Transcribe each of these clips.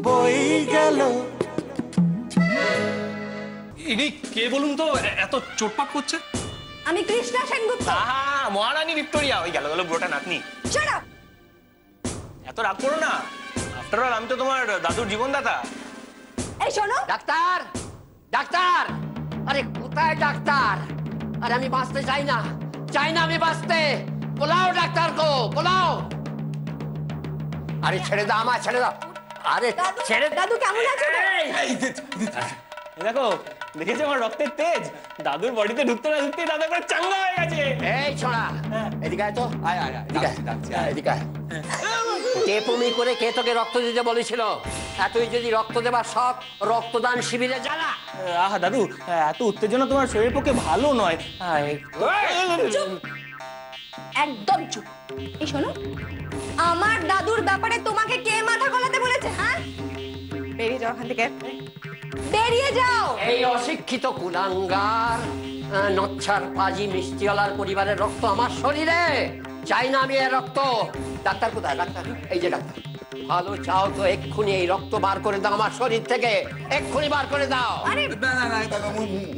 বই গেল। ইনি কে বলুন তো, এত চোটপাট করছে? আমি কৃষ্ণা সেনগুপ্ত। মহারানী ভিক্টোরিয়া, ওই গেল ব্রোটা নাতনি। Shut up! এত রাগ করো না, আফটার অল আমি তো তোমার দাদুর জীবনদাতা। এই শোনো, ডাক্তার ডাক্তার, আরে কোথায় ডাক্তার? আরে আমি বাঁচতে চাই না আমি বাঁচতে। বলাও ডাক্তার গো, বলাও। আরে ছেড়ে দাও আমায়, ছেড়ে দাও। আরে ছেড়ে। দাদু কেমন আছে? দেখো, দেখেছো আমার রক্তের তেজ? দাদুর বডিতে ঢুকতে না ঢুকতে দাদু একবার চাঙ্গা হয়ে গেছে। এই ছোড়া, এদিকে আয় তো। আয় আয় আয়, এদিকে আয়। কে বমি করে কে তোকে রক্ত দিতে বলেছিল? এতই যদি রক্ত দেবার শখ, রক্তদান শিবিরে জানা। আহা দাদু, এত উত্তেজনা তোমার শরীরের পক্ষে ভালো নয়। একদম চুপ। এই শোনো, আমার দাদুর ব্যাপারে তোমাকে কে মাথা গলাতে বলেছে? হ্যাঁ, বেরিয়ে যাও এখান থেকে, বেরিয়ে যাও। এই অশিক্ষিত কুলাঙ্গার, নচ্ছার পাজি মিষ্টিওয়ালার পরিবারের রক্ত আমার শরীরে। চাই না আমি এর রক্ত। ডাক্তার কোথায়? ডাক্তার, এই যে ডাক্তার। ভালো চাও তো এক্ষুনি এই রক্ত বার করে দাও আমার শরীর থেকে, এক্ষুনি বার করে দাও। আরে না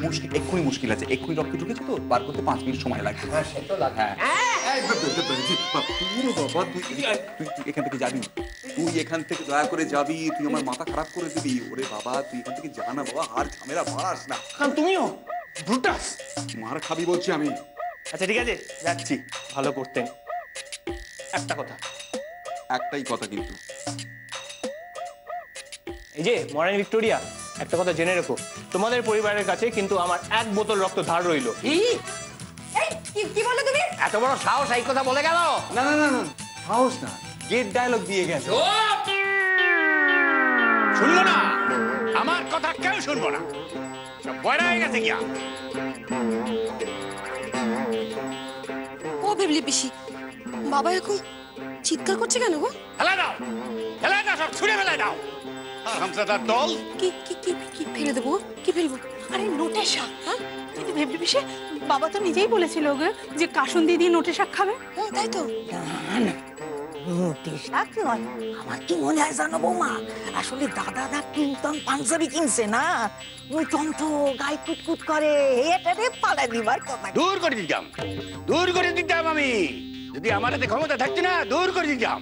মুশকিল, এক্ষুনি মুশকিল আছে। এক্ষুনি রক্ত ঢুকেছে তো, বার করতে 5 মিনিট সময় লাগবে। হ্যাঁ সে তো লাগে। বাবা তুই এখান থেকে যাবি, তুই এখান থেকে দয়া করে যাবি, তুই আমার মাথা খারাপ করে দিবি। ওরে বাবা তুই এখান থেকে যা না বাবা, আর ঝামেলা বাড়াস না। তুমিও ব্রুটাস মার খাবি বলছি আমি। আচ্ছা ঠিক আছে, যাচ্ছি। ভালো করতেন। একটা কথা, একটাই কথা কিন্তু, এই যে মহারানী ভিক্টোরিয়া, একটা কথা জেনে রেখো, তোমাদের পরিবারের কাছে কিন্তু আমার 1 বোতল রক্ত ধার রইল। কি বলো তুমি? এত বড় সাহস এই কথা বলে গেল? না না না না সাহস না, গেট ডায়লগ দিয়ে গেছে। শুনবো না, আমার কথা কেউ শুনবো না, সব বয়রা হয়ে গেছে গিয়া। ও ভেবলি পিসি, বাবা এখন চিৎকার করছে কেন গো? ফেলে দাও, ফেলে দাও, সব ছুঁড়ে ফেলে দাও। হামসাদার দল। কি কি কি কি ফেলে দেবো? কি ফেলবো? আরে নোটের শাক। হ্যাঁ, ভেবলি পিসি, বাবা তো নিজেই বলেছিল গো যে কাসুন্দি দিয়ে নোটের শাক খাবে। তাই তো। নোটের শাক নয়, আমার কি মনে হয় জানো বৌমা, আসলে দাদা কিনতন পাঞ্জাবি কিনছে না, নূতন তো গায়ে কুটকুট করে, এটারে পালা দিবার কথা। দূর করে দিতাম, দূর করে দিতাম আমি, যদি আমার হাতে ক্ষমতা থাকতো না, দূর করে দিতাম।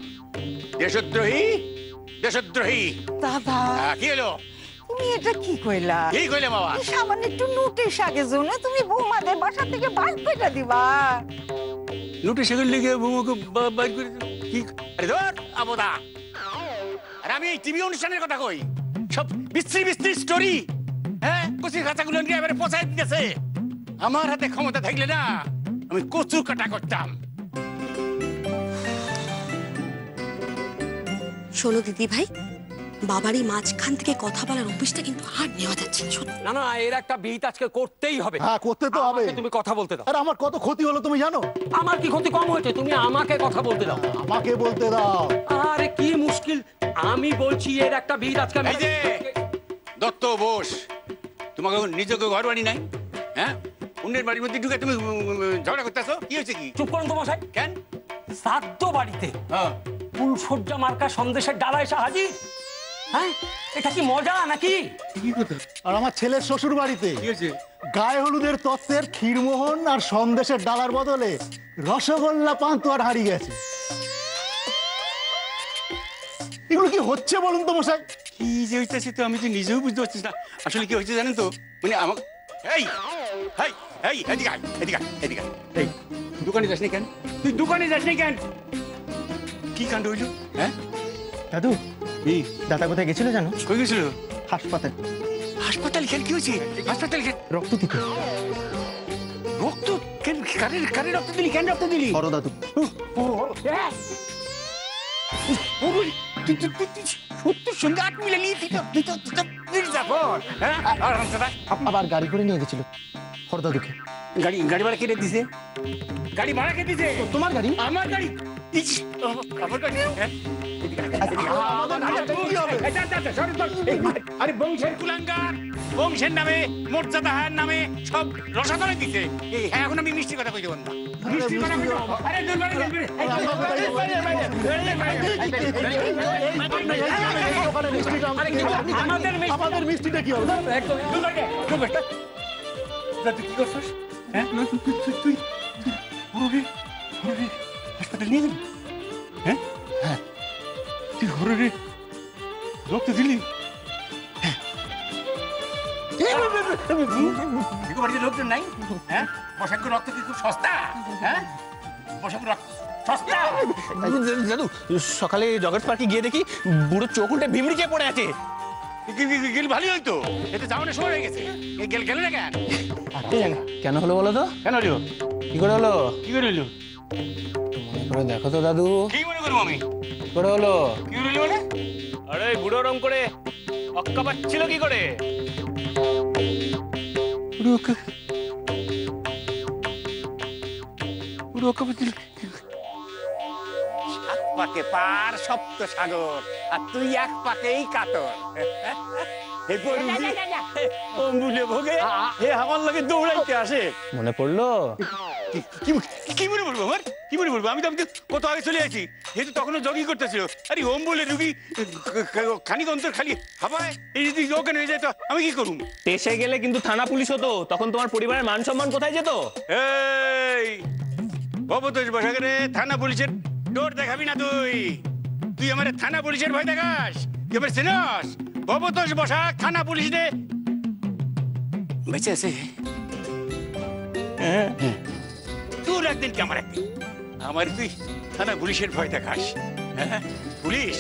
দেশদ্রোহী, দেশদ্রোহী। দাদা কি হলো? তুমি এটা কি কইলা? কি কইলে বাবা? সামান্য একটু নোটের শাকের জন্য তুমি বৌমাদের বাসা থেকে বাইর করে দিবা? লুটে সেগুলো লিখে বৌমাকে বাইর করে কি? আরে ধর আবদা, আর আমি এই টিভি অনুষ্ঠানের কথা কই, সব বিস্ত্রি বিস্ত্রি স্টোরি। হ্যাঁ, কচির খাঁচাগুলো নিয়ে এবারে পচাই দিতেছে। আমার হাতে ক্ষমতা থাকলে না, আমি কচু কাটা করতাম। শোনো দিদি ভাই, বাবারই মাঝখান থেকে কথা বলার অভ্যাসটা কিন্তু আর নেওয়া যাচ্ছে না। না না, এর একটা বিহিত আজকে করতেই হবে। হ্যাঁ করতে তো হবে। তুমি কথা বলতে দাও। আরে আমার কত ক্ষতি হলো তুমি জানো? আমার কি ক্ষতি কম হয়েছে? তুমি আমাকে কথা বলতে দাও। আমাকে বলতে দাও। আরে কি মুশকিল, আমি বলছি এর একটা বিহিত আজকে। এই যে দত্ত বোস, তোমাকে নিজেকে ঘর বাড়ি নাই? হ্যাঁ, অন্যের বাড়ির মধ্যে ঢুকে তুমি ঝগড়া করতেছো, কি হয়েছে? কি চুপ করুন তো মশাই। কেন? শ্রাদ্ধ বাড়িতে হ্যাঁ, ফুলসজ্জা মার্কা সন্দেশের ডালা এসে হাজির। হ্যাঁ, এটা কি মজা নাকি? আর আমার ছেলের শ্বশুর বাড়িতে কি হয়েছে? গায়ে হলুদের তত্ত্বের ক্ষীরমোহন আর সন্দেশের ডালার বদলে রসগোল্লা পান্তুয়ার হারিয়ে গেছে। এগুলো কি হচ্ছে বলুন তো মশাই? কি যে হইতেছে তো আমি তো নিজেও বুঝতে পারছি না। আসলে কি হয়েছে জানেন তো, মানে আমার এই এই এই এদিকে আয়, এদিকে আয়, এদিকে আয়। এই দোকানে যাস নি কেন? তুই দোকানে যাস নি কেন? কি কাণ্ড হইল? হ্যাঁ দাদু, দাদা কোথায় গেছিল জানো? কই গেছিল? হাসপাতাল। হাসপাতাল কেন? কি হয়েছে হাসপাতাল কেন? রক্ত দিতে। রক্ত কেন? কারে রক্ত দিলি? কেন রক্ত দিলি? বড় দাদু। সত্যির সঙ্গে 8 মিলে নিয়ে আবার গাড়ি করে নিয়ে গেছিল হরদাদুকে। গাড়ি ভাড়া কেটে দিছে? গাড়ি ভাড়া কে দিছে? তোমার গাড়ি? আমার গাড়ি? আমার গাড়ি? আরে বংশের কুলাঙ্গার, বংশের নামে, মর্যাদাহার নামে সব রসাতলে দিছে। হ্যাঁ, এখন আমি মিষ্টি কথা কইতে পারবো না। মিষ্টি কথা বলো। আরে দূর বাইরে, দূর বাইরে। আমাদের মিষ্টিটা কি হবে? একদম দূর বাইরে, দূর বাইরে। তুই কি করছিস? হ্যাঁ তুই হরুরে হাসপাতাল নিয়ে গেলি? হ্যাঁ হ্যাঁ তুই হরুরে রক্ত দিলি? বাড়িতে লোকজন নাই? হ্যাঁ বসাঙ্গ রক্ত কি খুব সস্তা? হ্যাঁ বসাঙ্গ রক্ত সস্তা? দাদু সকালে জগৎ পার্কে গিয়ে দেখি বুড়ো চোখ উল্টে ভিমড়িকে পড়ে আছে। গেলে ভালোই হইতো, এতে যাওয়ানোর সময় হয়ে গেছে। গেলে না কেন? কেন হলো বলো তো? কেন হলো? কি করে হলো? কি করে হইলো? মনে করে দেখো তো দাদু। কি মনে করবো আমি? কি করে হলো? কি করে হইলো মানে? আরে বুড়ো রং করে অক্কা পাচ্ছিল কি করে? সাত পাকে পার সপ্ত সাগর, আর তুই এক পাকেই কাতর। অম্বুলে ভোগে হে আমার লাগে দৌড়াইতে আসে। মনে পড়লো? কি মনে বলবো আমার? কি মনে বলবো? আমি তো কত আগে চলে আসি, যেহেতু তখনও জগিং করতেছিল। আরে অম্বুলে রুগী খানিক অন্তর খালি হাবায়, এই যদি ওখানে হয়ে যায় তো আমি কি করুম? দেশে গেলে কিন্তু থানা পুলিশ হতো, তখন তোমার পরিবারের মান সম্মান কোথায় যেত? এই ভবতোষ বসাকে থানা পুলিশের ডোর দেখাবি না তুই। তুই আমার থানা পুলিশের ভয় দেখাস? তুই আমার চেনস? ভবতোষ বসাক থানা পুলিশ রে বেঁচে আছে। তোর একদিন কি আমার একদিন? আমার তুই থানা পুলিশের ভয় দেখাস? হ্যাঁ পুলিশ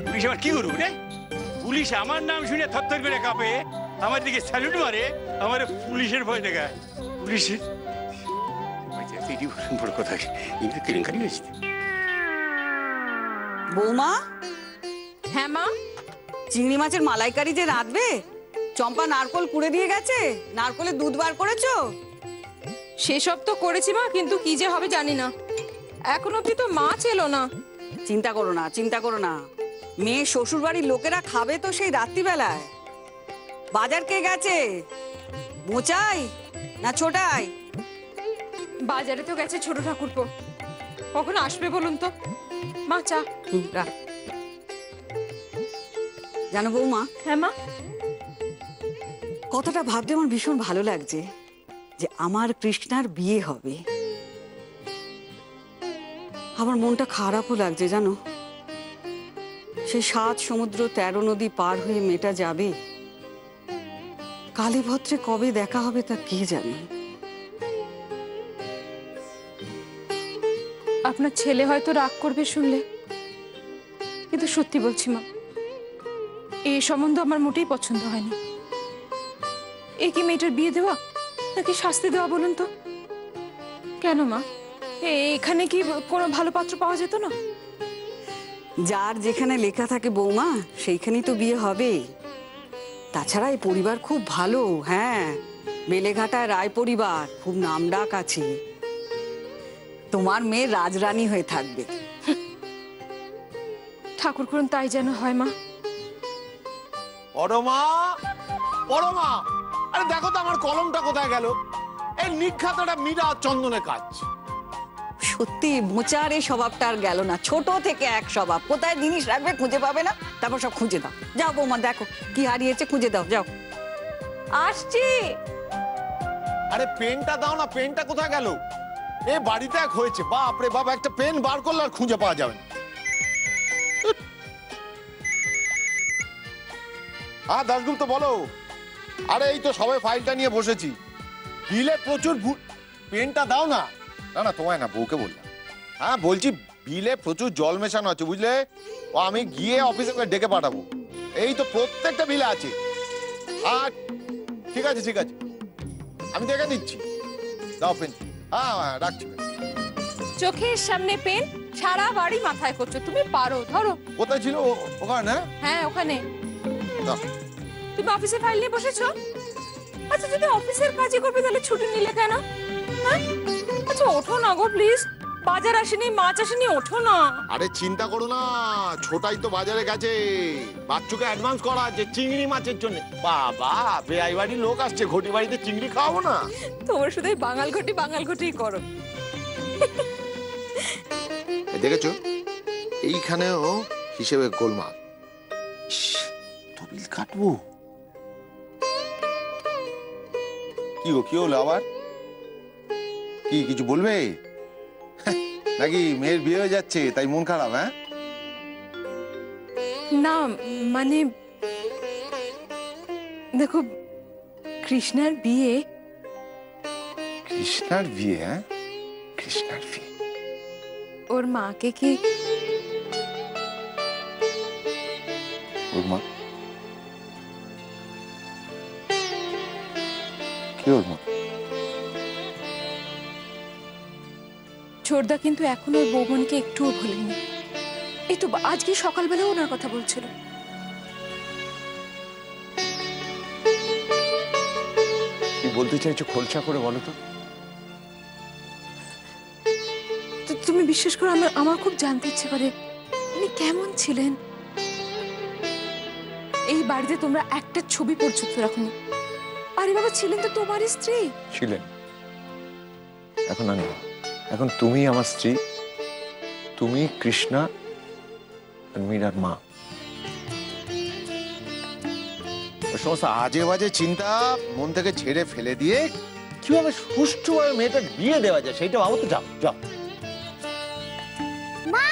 পুলিশ আমার কি করবো রে? পুলিশ আমার নাম শুনে থরথর করে কাঁপে, আমার দিকে স্যালুট মারে, আমার পুলিশের ভয় দেখায়। পুলিশের বড় কথা কেলেঙ্কারি হয়েছে। বৌমা, হ্যাঁ মা, চিংড়ি মাছের মালাইকারি যে রাঁধবে, চম্পা নারকোল কুড়ে দিয়ে গেছে। নারকোলের দুধ বার করেছো? সেসব তো করেছি মা, কিন্তু কি যে হবে জানি না। এখন অব্দি তো মাছ এলো না। চিন্তা করো না, চিন্তা করো না। মেয়ে শ্বশুর বাড়ির লোকেরা খাবে তো সেই রাত্রিবেলায়। বাজার কে গেছে? মোচাই না ছোটাই? বাজারে তো গেছে ছোট ঠাকুরপো, কখন আসবে বলুন তো? মা চা। রাখ। জানো বৌমা, হ্যাঁ মা, কথাটা ভাবতে আমার ভীষণ ভালো লাগছে যে আমার কৃষ্ণার বিয়ে হবে। আমার মনটা খারাপও লাগছে জানো। সে 7 সমুদ্র 13 নদী পার হয়ে মেয়েটা যাবে। কালীভদ্রে কবে দেখা হবে তা কে জানে। আপনার ছেলে হয়তো রাগ করবে শুনলে, কিন্তু সত্যি বলছি মা, এই সম্বন্ধ আমার মোটেই পছন্দ হয়নি। এ কি মেয়েটার বিয়ে দেওয়া নাকি শাস্তি দেওয়া বলুন তো? কেন মা, এখানে কি কোনো ভালো পাত্র পাওয়া যেত না? যার যেখানে লেখা থাকে বৌমা, সেইখানেই তো বিয়ে হবে। তাছাড়া এই পরিবার খুব ভালো। হ্যাঁ, বেলেঘাটায় রায় পরিবার, খুব নামডাক আছে। তোমার মেয়ে রাজরানী হয়ে থাকবে। ঠাকুর করুন তাই যেন হয় মা। পরমা, পরমা, আরে দেখো তো আমার কলমটা কোথায় গেল? এই নিখাতটা মীরা চন্দনের কাজ। সত্যি মোচার এই স্বভাবটা আর গেল না। ছোট থেকে এক স্বভাব, কোথায় জিনিস রাখবে খুঁজে পাবে না, তারপর সব খুঁজে দাও। যাও বৌমা, দেখো কি হারিয়েছে, খুঁজে দাও, যাও। আসছি। আরে পেনটা দাও না, পেনটা কোথায় গেল? এ বাড়িতে এক হয়েছে, বাপ রে বাপ, একটা পেন বার করলে আর খুঁজে পাওয়া যাবে না। হ্যাঁ দাশগুপ্ত বলো। আরে এই তো সবাই ফাইলটা নিয়ে বসেছি। বিলে প্রচুর পেনটা দাও না। না না তোমায় না, বউকে বললাম। হ্যাঁ বলছি বিলে প্রচুর জল মেশানো আছে বুঝলে। ও আমি গিয়ে অফিসে ডেকে পাঠাবো। এই তো প্রত্যেকটা বিলে আছে। আর ঠিক আছে ঠিক আছে, আমি দেখে নিচ্ছি। দাও পেন। হ্যাঁ হ্যাঁ রাখছি। চোখের সামনে পেন, সারা বাড়ি মাথায় করছো। তুমি পারো, ধরো। কোথায় ছিল ওখানে? হ্যাঁ ওখানে। দাও। তুমি অফিসে ফাইল নিয়ে বসেছো? আচ্ছা যদি অফিসের কাজই করবে তাহলে ছুটি নিলে কেন? হ্যাঁ আচ্ছা ওঠো না গো প্লিজ, বাজার আসেনি, মাছ আসেনি, ওঠো না। আরে চিন্তা করো না, ছোটাই তো বাজারে গেছে। বাচ্চুকে অ্যাডভান্স করা আছে চিংড়ি মাছের জন্য। বাবা, বেআই বাড়ির লোক আসছে, ঘটি বাড়িতে চিংড়ি খাওয়াবো না? তোমার শুধু বাঙাল ঘটি করো। দেখেছো এইখানেও হিসেবে গোলমাল। তবিল কাটবো কি গো, কি হলো আবার? কি কিছু বলবে নাকি মেয়ের বিয়ে হয়ে যাচ্ছে তাই মন খারাপ? হ্যাঁ না মানে দেখো, কৃষ্ণার বিয়ে। কৃষ্ণার বিয়ে? হ্যাঁ কৃষ্ণার বিয়ে। ওর মাকে কি ওর মা? কি ওর মা? ছোটদা কিন্তু এখনো ওর বৌমনকে একটুও ভুলেনি। এই তো আজকে সকালবেলা ওনার কথা বলছিল। কি বলতে চাইছো খোলসা করে বলো তো। তুমি বিশ্বাস করো, আমার খুব জানতে ইচ্ছে করে উনি কেমন ছিলেন। এই বাড়িতে তোমরা একটা ছবি পর্যন্ত রাখুনি। আরে বাবা, ছিলেন তো তোমারই স্ত্রী। ছিলেন, এখন আমি, এখন তুমি আমার স্ত্রী, তুমি কৃষ্ণা আর মীরার মা। ওই সমস্ত আজে বাজে চিন্তা মন থেকে ছেড়ে ফেলে দিয়ে কিভাবে সুষ্ঠুভাবে মেয়েটার বিয়ে দেওয়া যায় সেইটা ভাবো তো। যাও যাও। মা,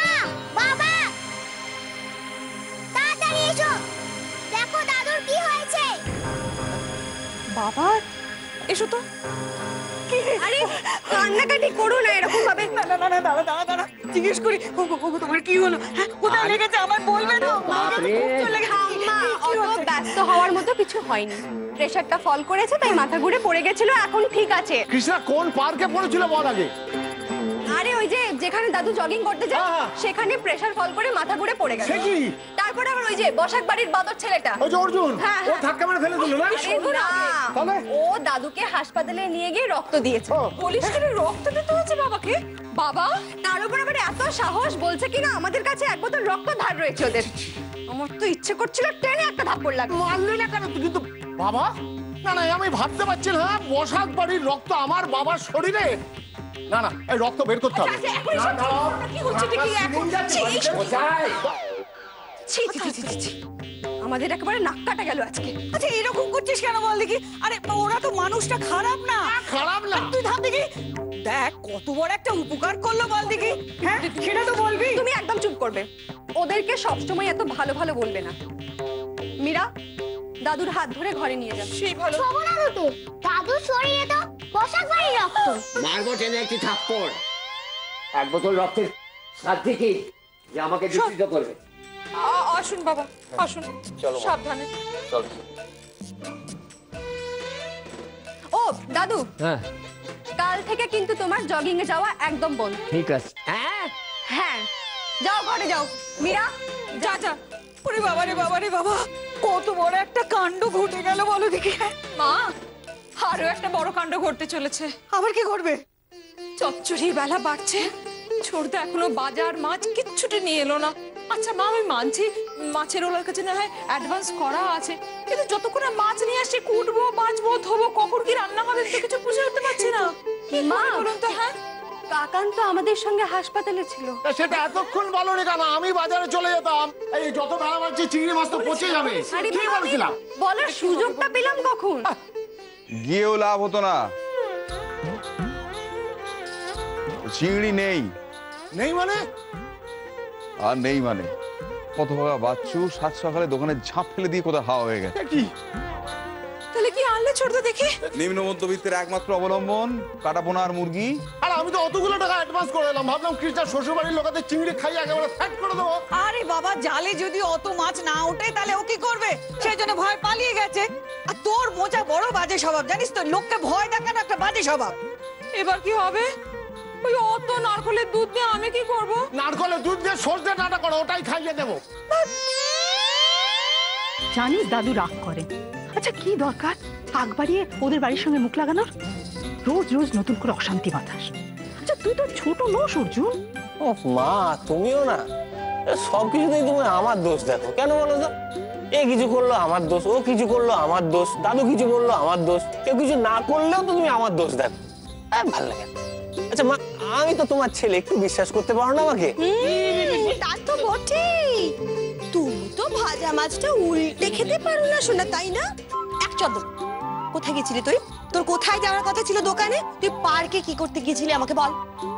বাবা, তাড়াতাড়ি এসো, দেখো দাদুর কি হয়েছে। বাবা এসো তো। আরে কান্নাকাটি করো না এরকম ভাবে। না না না, দাঁড়া দাঁড়া দাঁড়া, জিজ্ঞেস করি তোমার কি হলো? কোথায় লেগেছে আমার বলবে না? অত ব্যস্ত হওয়ার মতো কিছু হয়নি, প্রেশারটা ফল করেছে তাই মাথা ঘুরে পড়ে গেছিল, এখন ঠিক আছে। কৃষ্ণা কোন পার্কে পড়েছিল বল আগে। আরে ওই যে যেখানে দাদু জগিং করতে যায় সেখানে প্রেশার ফল করে মাথা ঘুরে পড়ে গেছে। তারপরে আবার ওই যে বসাক বাড়ির বাদর ছেলেটা, ওই যে অর্জুন, হ্যাঁ, ও ধাক্কা মেরে ফেলে দিল না? না, ও দাদুকে হাসপাতালে নিয়ে গিয়ে রক্ত দিয়েছে। পুলিশ করে রক্ত দিতে হচ্ছে বাবাকে? বাবা তার উপর আবার এত সাহস, বলছে কিনা আমাদের কাছে এক বোতল রক্ত ধার রয়েছে ওদের। আমার তো ইচ্ছে করছিল টেনে একটা থাপ্পড় লাগবে। মারলি না কেন তুই? কিন্তু বাবা, না না আমি ভাবতে পারছি না, বসাক বাড়ির রক্ত আমার বাবার শরীরে। না না, এই রক্ত বের করতে হবে। কি হচ্ছে দেখি এখন। ছি ছি ছি ছি ছি, আমাদের একেবারে নাক কাটা গেল আজকে। আচ্ছা এরকম করছিস কেন বল দেখি? আরে ওরা তো মানুষটা খারাপ না। খারাপ না? তুই ভাব দেখি, দেখ কত বড় একটা উপকার করলো বল দেখি। হ্যাঁ সেটা তো বলবি। তুমি একদম চুপ করবে, ওদেরকে সবসময় এত ভালো ভালো বলবে না। মীরা, দাদুর হাত ধরে ঘরে নিয়ে যাও। সেই ভালো। তো দাদুর শরীরে তো বসাক বাড়ির রক্ত। মারবো টেনে একটি থাপ্পড়। এক বোতল রক্তের সাথে কি যে আমাকে দূষিত করবে? আসুন বাবা, আসুন, সাবধানে। ও দাদু, হ্যাঁ কাল থেকে কিন্তু তোমার জগিং এ যাওয়া একদম বন্ধ। ঠিক আছে। হ্যাঁ হ্যাঁ, যাও ঘরে যাও। মীরা, যা যা। ওরে বাবা রে বাবা রে বাবা, কত বড় একটা কাণ্ড ঘটে গেল বলো দেখি। মা, আরো একটা বড় কাণ্ড ঘটতে চলেছে। আবার কি করবে? চচ্চড়ির বেলা বাড়ছে, ছোটদা এখনো বাজার মাছ কিচ্ছুটি নিয়ে এলো না। আচ্ছা মা, আমি মানছি মাছের ওলার কাছে না হয় অ্যাডভান্স করা আছে, কিন্তু যতক্ষণ না মাছ নিয়ে আসি কুটবো, বাছবো, ধোবো, কখন কি রান্না হবে তো কিছু বুঝে উঠতে পারছি না। কি মা, বলুন তো। হ্যাঁ, কাকান তো আমাদের সঙ্গে হাসপাতালে ছিল। সেটা এতক্ষণ বলনি কেন? আমি বাজারে চলে যেতাম। এই যত দাম আছে চিংড়ি মাছ তো পচে যাবে। আরে কি বলছিলাম? বলার সুযোগটা পেলাম কখন? গিয়েও লাভ হতো না, চিংড়ি নেই। নেই মানে? আর নেই মানে কত ভাগা বাচ্চু সাত সকালে দোকানে ঝাঁপ ফেলে দিয়ে কোথায় হাওয়া হয়ে গেছে। কি তাহলে কি আনলে ছোটদা দেখি? নিম্ন মধ্যবিত্তের একমাত্র অবলম্বন কাটাপোনা আর মুরগি। আর আমি তো অতগুলো টাকা অ্যাডভান্স করে এলাম, ভাবলাম কৃষ্ণার শ্বশুর বাড়ির লোকেদের চিংড়ি খাই একেবারে ফ্যাট করে দেবো। আরে বাবা, জালে যদি অত মাছ না ওঠে তাহলে ও কি করবে? সেই জন্য ভয় পালিয়ে গেছে। আর তোর মোচা বড় বাজে স্বভাব, জানিস তো, লোককে ভয় দেখানো একটা বাজে স্বভাব। এবার কি হবে? ওই অত নারকলের দুধ দিয়ে আমি কি করব? নারকলের দুধ দিয়ে সর্ষে ডাঁটা করো, ওটাই খাইয়ে দেবো। জানিস দাদু রাগ করে। আচ্ছা কি দরকার আগ বাড়িয়ে ওদের বাড়ির সঙ্গে মুখ লাগানোর? রোজ রোজ নতুন করে অশান্তি বাতাস। আচ্ছা তুই তো ছোট নোস অর্জুন। ও মা, তুমিও না সবকিছুতেই তুমি আমার দোষ দেখো কেন বলো তো? এ কিছু করলো আমার দোষ, ও কিছু করলো আমার দোষ, দাদু কিছু করলো আমার দোষ, কেউ কিছু না করলেও তো তুমি আমার দোষ দেখো। ভালো লাগে। আচ্ছা মা, আমি তো তোমার ছেলে, একটু বিশ্বাস করতে পারো না আমাকে? তা তো বটেই। তুমি তো ভাজা মাছটা উল্টে খেতে পারো না শোনা, তাই না? এক চদ্দর, কোথায় গেছিলি তুই? তোর কোথায় যাওয়ার কথা ছিল দোকানে? তুই পার্কে কি করতে গিয়েছিলি আমাকে বল।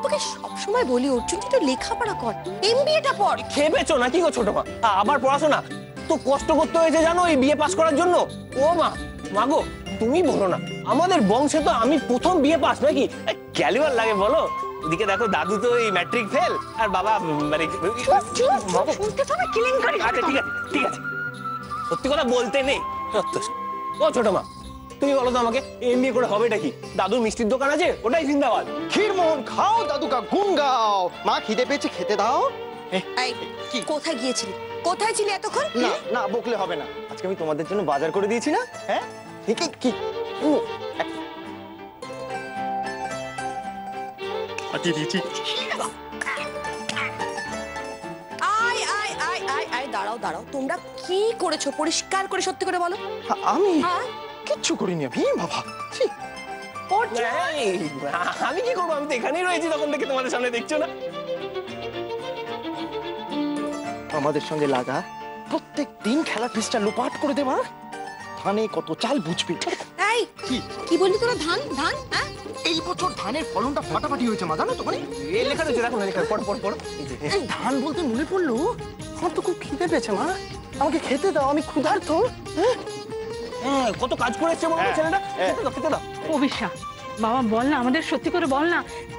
তোকে সবসময় বলি অর্জুন, তুই তো লেখাপড়া কর, এমবিএটা পড়। খেপেছো নাকি গো ছোট মা? আবার পড়াশোনা? তো কষ্ট করতে হয়েছে জানো এই বিয়ে পাস করার জন্য? ও মা, মাগো তুমি বলো না, আমাদের বংশে তো আমি প্রথম বিয়ে পাস নাকি? ক্যালিবার লাগে বলো? এদিকে দেখো দাদু তো এই ম্যাট্রিক ফেল, আর বাবা মানে শুনতে তো না কেলেঙ্কারি। আচ্ছা ঠিক আছে ঠিক আছে, সত্যি কথা বলতে নেই। সত্য। ও ছোট মা, তুমি বলো তো আমাকে, এমবিএ করে হবেটা কি? দাদুর মিষ্টির দোকান আছে, ওটাই জিন্দাবাদ। ক্ষীরমোহন খাও, দাদু কা গুণ গাও। মা খিদে পেয়েছে, খেতে দাও। এই কোথায় গিয়েছিলি? কোথায় ছিলি এতক্ষণ? না না, বকলে হবে না। আজকে আমি তোমাদের জন্য বাজার করে দিয়েছি না? হ্যাঁ ঠিক কি পাঠিয়ে দিয়েছি। আয় আয় আয় আয় আয়, দাঁড়াও দাঁড়াও, তোমরা কি করেছো পরিষ্কার করে সত্যি করে বলো। আমি হ্যাঁ? কিচ্ছু করিনি আমি বাবা। এই, আমি কি করবো? আমি তো এখানেই রয়েছি তখন থেকে, তোমাদের সামনে দেখছো না? আমাদের সঙ্গে লাগা, প্রত্যেক দিন খেলার পিসটা লোপাট করে দেবা। ধানে কত চাল বুঝবি। এই কি বললি তোরা? ধান ধান? হ্যাঁ, এই বছর ধানের ফলনটা ফাটাফাটি হয়েছে মা, জানো তো? মানে এই লেখা রয়েছে, দেখো না, লেখা পড় পড় পড়। এই ধান বলতে মনে পড়লো, আমার তো খুব খিদে পেয়েছে মা, আমাকে খেতে দাও, আমি ক্ষুধার্ত। হ্যাঁ, কত কাজ করেছে বলো তো ছেলেটা। খেতে দাও, খেতে দাও। অভিশা, বাবা বল না, আমাদের সত্যি করে বল না,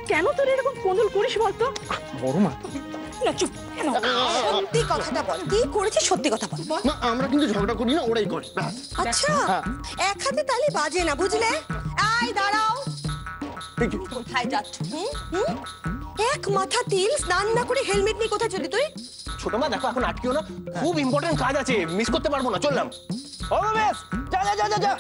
কেন তোর এরকম কোঁদল করিস বলতো? বড় মা না চুপ, কেন? সত্যি কথাটা বল, কি করেছিস সত্যি কথা বল। না, আমরা কিন্তু ঝগড়া করি না, ওরাই করে। আচ্ছা, এক হাতে তালি বাজে না, বুঝলে? আয় দাঁড়াও, কোথায় যাচ্ছ? এক মাথা তিল, স্নান না করে হেলমেট নিয়ে কোথায় চলি তুই? ছোট মা দেখো, এখন আটকিও না, খুব ইম্পর্টেন্ট কাজ আছে, মিস করতে পারবো না, চললাম। ও বেশ, যা যা যা যা যা।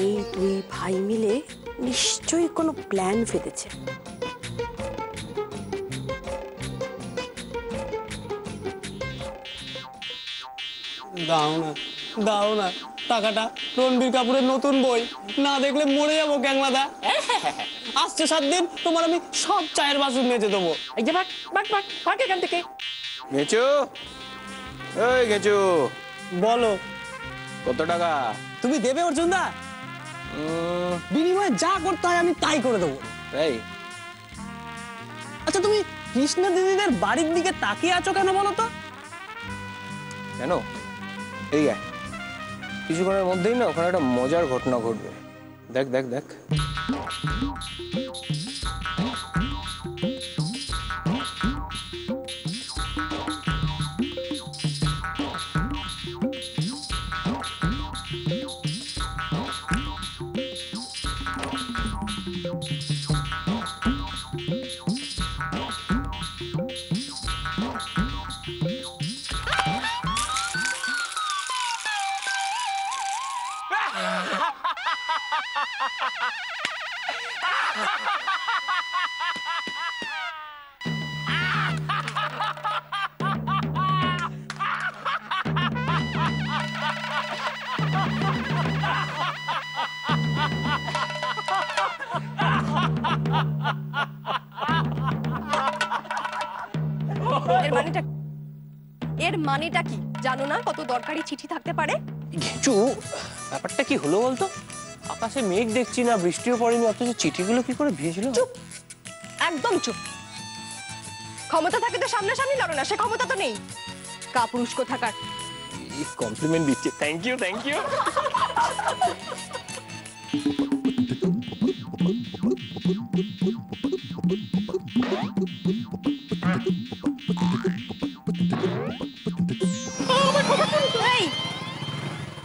এই দুই ভাই মিলে নিশ্চয়ই কোনো প্ল্যান ফেলেছে। দাও না, দাও না টাকাটা। রণবীর কাপুরের নতুন বই না দেখলে মরে যাবো ক্যাংলাদা। আসছে 7 দিন, তোমার আমি সব চায়ের বাসন মেজে দেবো। এই যে বাট বাট বাট বাট এখান থেকে। গেছো? এই গেছো? বলো কত টাকা তুমি দেবে অর্জুন দা? বিনিময়ে যা করতে হয় আমি তাই করে দেবো। এই আচ্ছা, তুমি কৃষ্ণা দিদিদের বাড়ির দিকে তাকিয়ে আছো কেন বলো তো? কেন? এই কিছুক্ষণের মধ্যেই না ওখানে একটা মজার ঘটনা ঘটবে। দেখ দেখ দেখ। এর মানেটা কি জানো না? কত দরকারি চিঠি থাকতে পারে? গেচু, ব্যাপারটা কি হলো বলতো? আকাশে মেঘ দেখছি না, বৃষ্টিও পড়েনি, অথচ চিঠিগুলো কি করে ভিজলো? চুপ, একদম চুপ। ক্ষমতা থাকে তো সামনাসামনি লড়ো না, সে ক্ষমতা তো নেই। কাপুরুষ কোথাকার। কমপ্লিমেন্ট দিচ্ছে, থ্যাংক ইউ থ্যাংক ইউ।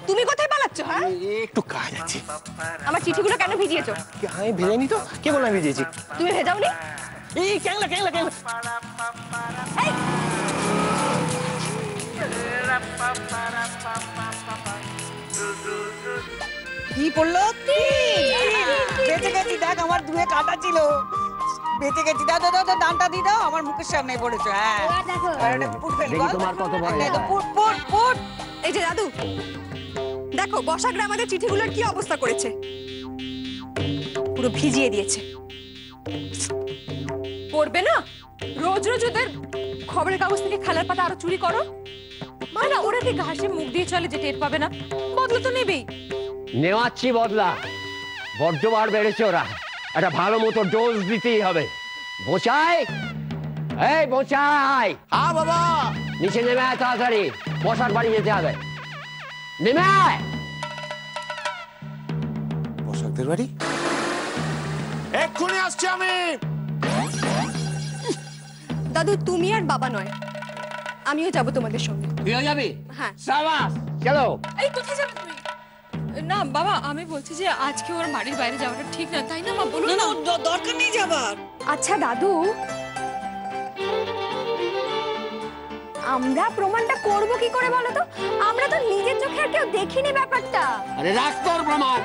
তুমি কোথায় পালাচ্ছ? হ্যাঁ, একটু কাজ আছে। আমার চিঠিগুলো কেন ভিজিয়েছো? আমি ভেজাইনি তো। কে বললাম ভিজিয়েছি? তুমি ভেজাওনি? এই ক্যাংলা ক্যাংলা ক্যাংলা। কি পড়লো? বেঁচে গেছি, দেখ আমার দুয়ে কাটা ছিল, বেঁচে গেছি। দাও দাও দাও, ডানটা দিয়ে দাও, আমার মুখের সামনে পড়েছো। হ্যাঁ দেখি তোমার কত ভয়। Put put put. এই যে দাদু দেখো বসাক আমাদের চিঠিগুলোর কি অবস্থা করেছে, পুরো ভিজিয়ে দিয়েছে। পড়বে না, রোজ রোজ ওদের খবরের কাগজ থেকে খেলার পাতা আরো চুরি করো। মানে ওরা কি ঘাসে মুখ দিয়ে চলে যে টের পাবে না? বদলা তো নেবেই। নেওয়াচ্ছি বদলা, বড্ডবার বেড়েছে ওরা, একটা ভালো মতো ডোজ দিতেই হবে। বোচাই, এই বোচাই। হ্যাঁ বাবা। নিচে নেমে আয় তাড়াতাড়ি, বসার বাড়ি যেতে হবে। নেমে আয়। বসাকদের বাড়ি? এক্ষুনি আসছি আমি। দাদু তুমি আর বাবা নয়, আমিও যাব তোমাদের সঙ্গে। তুইও যাবি? হ্যাঁ। সাবাস, চলো। এই কোথায় যাবে তুমি? না বাবা, আমি বলছি যে আজকে ওর বাড়ির বাইরে যাওয়াটা ঠিক না, তাই না মা? বলুন না না, দরকার নেই যাবার। আচ্ছা দাদু, আমরা প্রমাণটা করব কি করে বলো তো? আমরা তো নিজের চোখে আর কেউ দেখিনি ব্যাপারটা। আরে রাখ তোর প্রমাণ,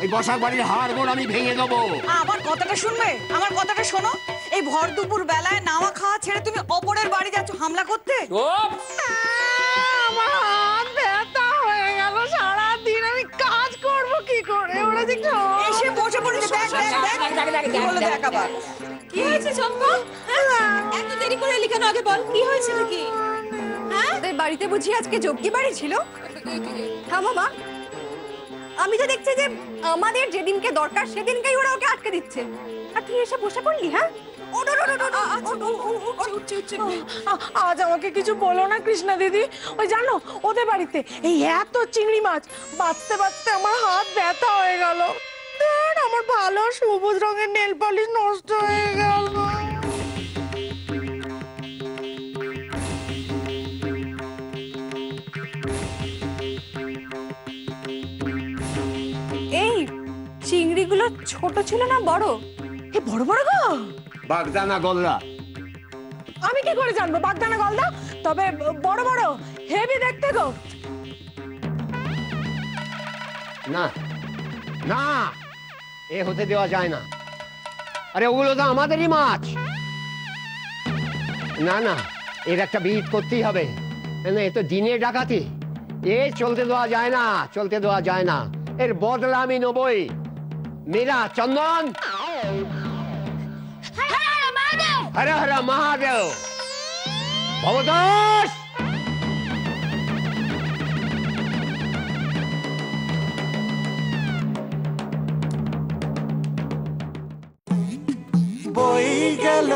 ওই বসার বাড়ির হাড় গোড় আমি ভেঙে দেবো। আমার কথাটা শুনবে, আমার কথাটা শোনো। এই ভর দুপুর বেলায় নাওয়া খাওয়া ছেড়ে তুমি অপরের বাড়ি যাচ্ছ হামলা করতে? আমার হাত ব্যথা হয়ে গেল, সারাদিন আমি কাজ করব কি করে? ওরা যে এসে বসে পড়েছে। দেখ কি হলো, দেখ আবার কি হয়েছে চম্পা? এত দেরি করে এলি কেন? আগে বল কি হয়েছে নাকি? হ্যাঁ, ওদের বাড়িতে বুঝি আজকে যজ্ঞি বাড়ি ছিল? হ্যাঁ মামা, আমি তো দেখছি যে আমাদের যেদিনকে দরকার সেদিনকেই ওরা ওকে আটকে দিচ্ছে, আর তুই এসে বসে পড়লি। হ্যাঁ আজ আমাকে কিছু বলো না কৃষ্ণা দিদি। ওই জানো ওদের বাড়িতে এই এত চিংড়ি মাছ বাঁচতে বাঁচতে আমার হাত ব্যথা হয়ে গেল। আমার ভালো সবুজ রঙের নেল পালিশ নষ্ট হয়ে গেল। এই চিংড়িগুলো ছোট ছিল না বড়? এই বড় বড় গো, বাগদানা গলদা। আমি কি করে জানবো বাগদানা গলদা? তবে বড় বড় হেভি দেখতে গো। না না, এ হতে দেওয়া যায় না। আরে ওগুলো তো আমাদেরই মাছ। না না, এর একটা বিহিত করতেই হবে। এ তো দিনে ডাকাতি, এ চলতে দেওয়া যায় না, চলতে দেওয়া যায় না। এর বদলা আমি নেবই। মেরা চন্দন, হর হর মহাদেব। ভবতোষ, বই গেল